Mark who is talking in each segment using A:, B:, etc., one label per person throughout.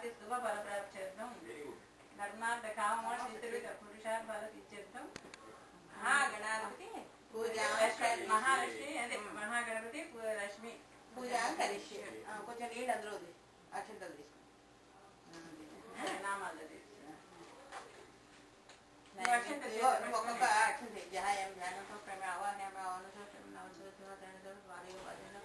A: అతి శుభ ఫలప్రాప్త్యర్థం ధర్మార్థ కామమోక్ష పురుషార్థ ఫలసిద్ధ్యర్థం మహాగణాధిపతి పూజ మహాలక్ష్మి అదే మహాగణపతి లక్ష్మి పూజ కలిసి కొంచెం నీళ్ళు అందులో అక్షంతలు తీసుకుని నామాలు ఒక్కొక్క అక్షంత ధ్యాయం ధ్యానంతో ప్రేమ అవాహ్యం అనుసోషం నవసోషం వారి భజన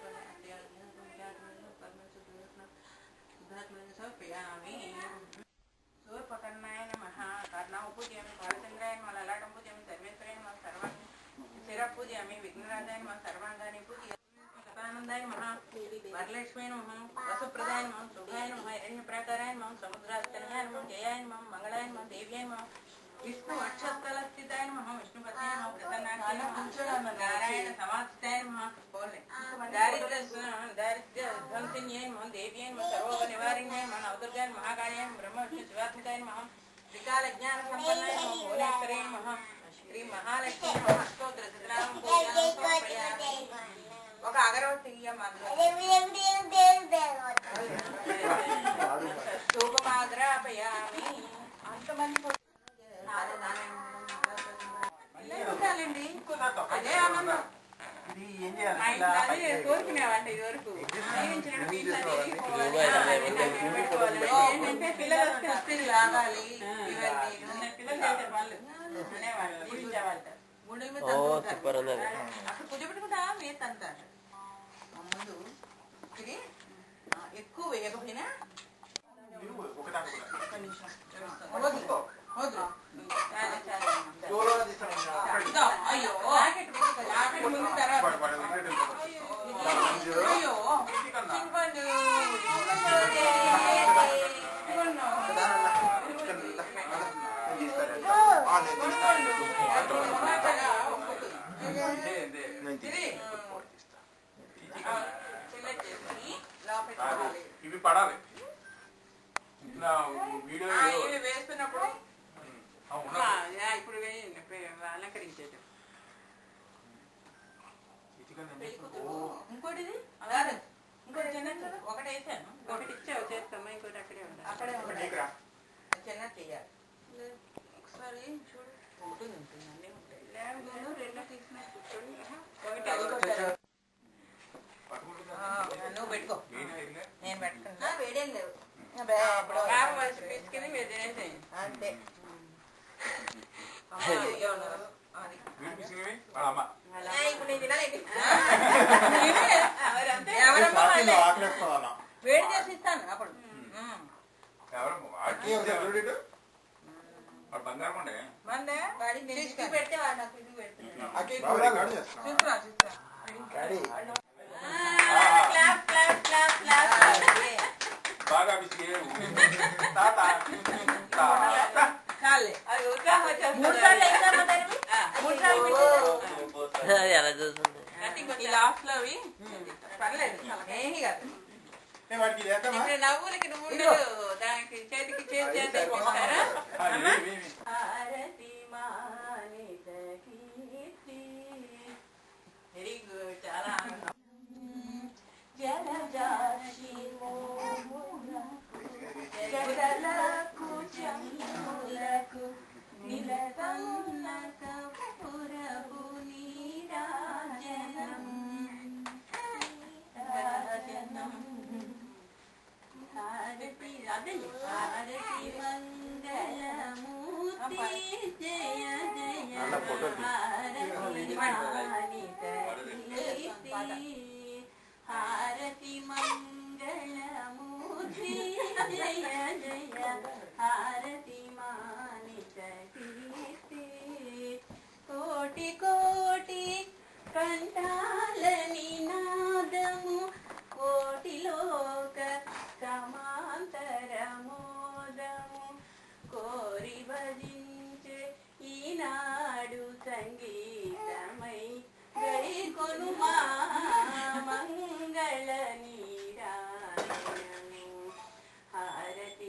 A: सूर्पकर्णाय नमः कर्णाव पूजयामि बालचंद्राय नमः ललाटं पूजयामि सर्वेश्वराय नमः सर्वान् शिरः पूजयामि विघ्नराजाय नमः सर्वाङ्गानि पूजयामि सदानन्दाय नमः वरलक्ष्म्यै नमः वसुप्रदाय नमः शुभाय नमः हिरण्यप्राकाराय नमः समुद्रास्तनाय नमः जयाय नमः मंगलाय नमः देव्याय नमः विष्णु अक्षस्थलस्थिताय नमः विष्णुपत्न्याय नमः प्रसन्नाय नमः नारायण समास्थिताय नमः बोले दारिद्र्य ध्वंसिन्याय नमः देव्याय नमः सर्वोग निवारिण्याय नमः नवदुर्गाय महाकाल्याय ब्रह्म विष्णु शिवात्मकाय नमः त्रिकाल ज्ञान संपन्नाय नमः भुवनेश्वराय नमः श्री महालक्ष्मी नमः स्तोत्र सिद्धनाम पूजयामि ఒక అగరవత్తి ధూపమాగ్రాపయామి అంతమంది అదే ఆనందం కోరుకునేవాళ్ళ ఇది వరకు ఏంటంటే పిల్లలు వస్తే వస్తుంది లాగాలి పిల్లలు చేసే వాళ్ళు అనేవాళ్ళు పూజించేవాళ్ళ గుండెల మీద అక్కడ పూజ పెట్టుకుంటా మీద తంటారు ముందు ఇది ఎక్కువ వేయకపోయినా అయ్యో ముందు తర్వాత అయ్యో
B: ఇవి పడాలి వీడియో
A: వేస్తున్నప్పుడు ఇప్పుడు అలంకరించేది ఇంకోటిది ఇంకోటి చిన్న ఒకటి వేసాను ఒకటి ఇచ్చావు చేస్తామా ఇంకోటి అక్కడే ఉండాలి అక్కడే ఉండాలి చిన్న చెయ్యాలి ఒకసారి చూడు ఉంటుంది ఉంటుంది అన్నీ ఉంటాయి రెండు తీసినట్టు నువ్వు పెట్టుకో నేను పెట్టుకున్నా వేడేం లేవు తీసుకెళ్ళి మీరు తినేసేయి అంతే వేడి చేసి ఇస్తాను అప్పుడు పెడితే వాడు నాకు ఇది పెడుతున్నాడు
B: బాగా
C: ఎలా చూస్తుంది
A: లాస్ట్ లో అవి పర్లేదు ఏమి కాదు నవ్వులకి నువ్వు దానికి చేతికి చేతి వెరీ గుడ్ చాలా ఆనందం హారతి మంగళమూర్తి జయ జయ హారతి మానిత కీర్తి కోటి కోటి కంఠాల నినాదము కోటి లోక సమాంతరమోదము కోరి భజించే ఈనాడు సంగీతమై గై కొనుమా